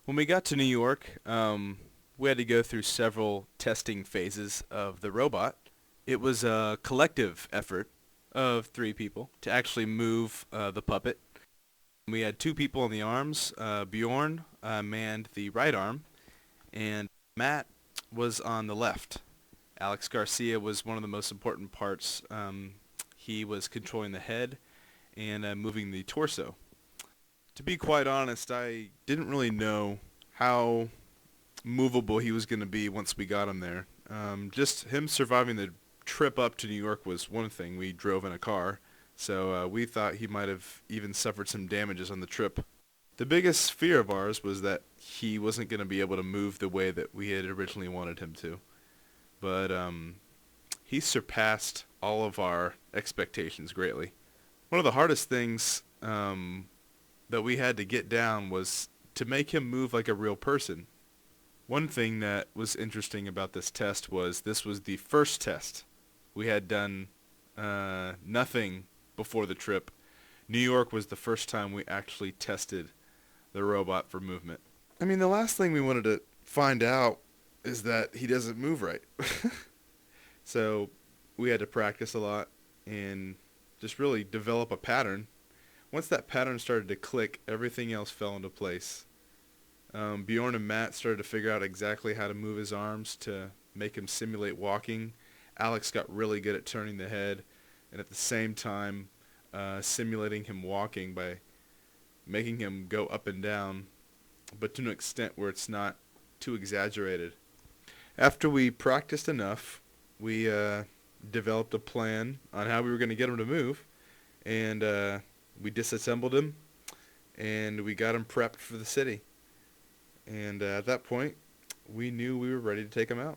When we got to New York, we had to go through several testing phases of the robot. It was a collective effort of three people to actually move the puppet. We had two people on the arms. Bjorn manned the right arm, and Matt was on the left. Alex Garcia was one of the most important parts. He was controlling the head and moving the torso. To be quite honest, I didn't really know how movable he was going to be once we got him there. Just him surviving the trip up to New York was one thing. We drove in a car, so we thought he might have even suffered some damages on the trip. The biggest fear of ours was that he wasn't going to be able to move the way that we had originally wanted him to. But he surpassed all of our expectations greatly. One of the hardest things that we had to get down was to make him move like a real person. One thing that was interesting about this test was this was the first test. We had done nothing before the trip. New York was the first time we actually tested the robot for movement. I mean, the last thing we wanted to find out is that he doesn't move right. So we had to practice a lot and just really develop a pattern. Once that pattern started to click, everything else fell into place. Bjorn and Matt started to figure out exactly how to move his arms to make him simulate walking. Alex got really good at turning the head and at the same time simulating him walking by making him go up and down, but to an extent where it's not too exaggerated. After we practiced enough, we developed a plan on how we were going to get him to move, and we disassembled him, and we got him prepped for the city. And at that point, we knew we were ready to take him out.